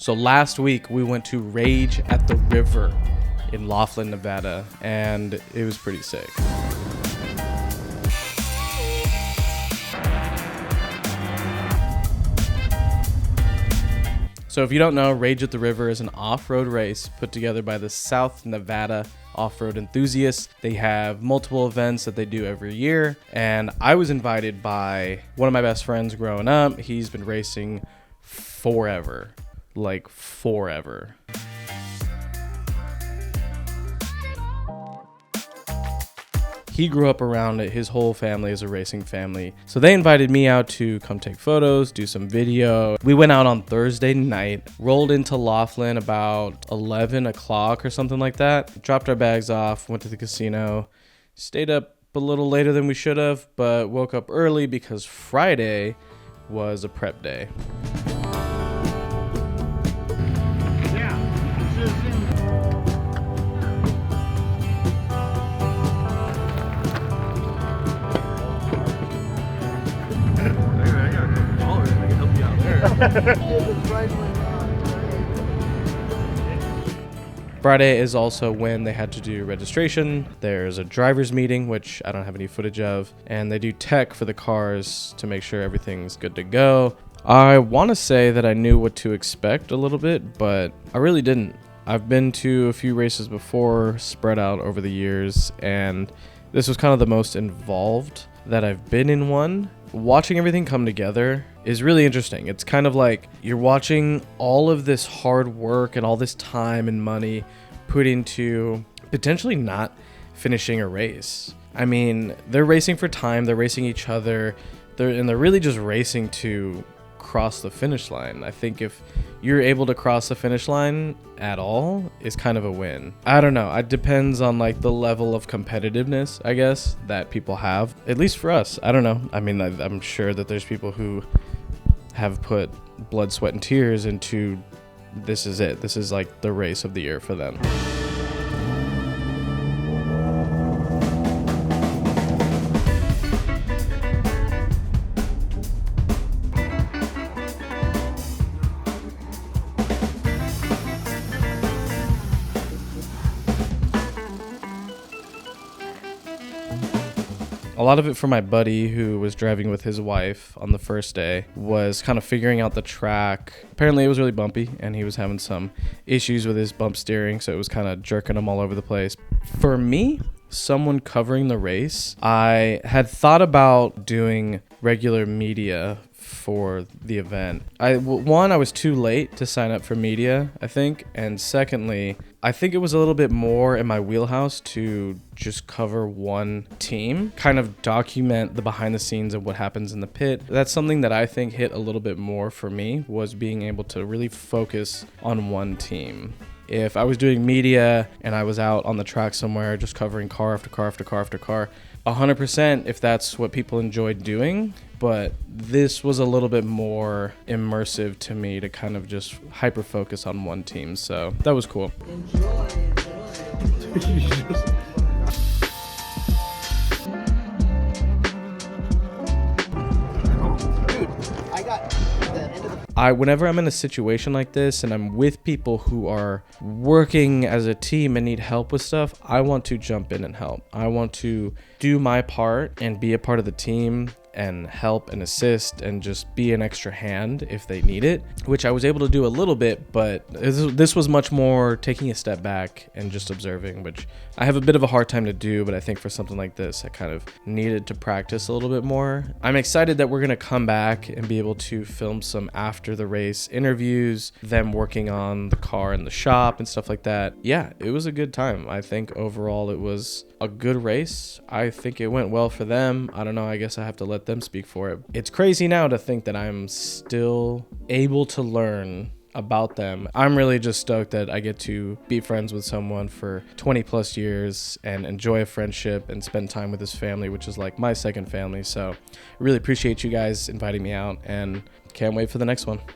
So last week we went to Rage at the River in Laughlin, Nevada, and it was pretty sick. So if you don't know, Rage at the River is an off-road race put together by the South Nevada off-road enthusiasts. They have multiple events that they do every year, and I was invited by one of my best friends growing up. He's been racing forever, like forever. He grew up around it. His whole family is a racing family. So they invited me out to come take photos, do some video. We went out on Thursday night, rolled into Laughlin about 11 o'clock or something like that. Dropped our bags off, went to the casino, stayed up a little later than we should have, but woke up early because Friday was a prep day. Friday is also when they had to do registration. There's a driver's meeting, which I don't have any footage of, and they do tech for the cars to make sure everything's good to go. I want to say that I knew what to expect a little bit, but I really didn't. I've been to a few races before, spread out over the years, and this was kind of the most involved that I've been in one. Watching everything come together is really interesting. It's kind of like you're watching all of this hard work and all this time and money put into potentially not finishing a race. I mean, they're racing for time, they're racing each other, they're really just racing to cross the finish line. I think if you're able to cross the finish line at all is kind of a win. I don't know. It depends on like the level of competitiveness, I guess, that people have. At least for us. I don't know. I mean, I'm sure that there's people who have put blood, sweat, and tears into this is it. This is like the race of the year for them. A lot of it for my buddy who was driving with his wife on the first day was kind of figuring out the track. Apparently it was really bumpy and he was having some issues with his bump steering, so it was kind of jerking him all over the place. For me, someone covering the race, I had thought about doing regular media for the event. I was too late to sign up for media, I think, and secondly, I think it was a little bit more in my wheelhouse to just cover one team, kind of document the behind the scenes of what happens in the pit. That's something that I think hit a little bit more for me, was being able to really focus on one team. If I was doing media and I was out on the track somewhere just covering car after car after car after car, 100% if that's what people enjoyed doing, but this was a little bit more immersive to me to kind of just hyper focus on one team, so that was cool. Whenever I'm in a situation like this and I'm with people who are working as a team and need help with stuff, I want to jump in and help. I want to do my part and be a part of the team and help and assist and just be an extra hand if they need it, which I was able to do a little bit, but this was much more taking a step back and just observing, which I have a bit of a hard time to do, but I think for something like this, I kind of needed to practice a little bit more. I'm excited that we're going to come back and be able to film some after the race interviews, them working on the car in the shop and stuff like that. Yeah, it was a good time. I think overall it was a good race. I think it went well for them. I don't know. I guess I have to let them speak for it. It's crazy now to think that I'm still able to learn about them. I'm really just stoked that I get to be friends with someone for 20 plus years and enjoy a friendship and spend time with his family, which is like my second family. So I really appreciate you guys inviting me out and can't wait for the next one.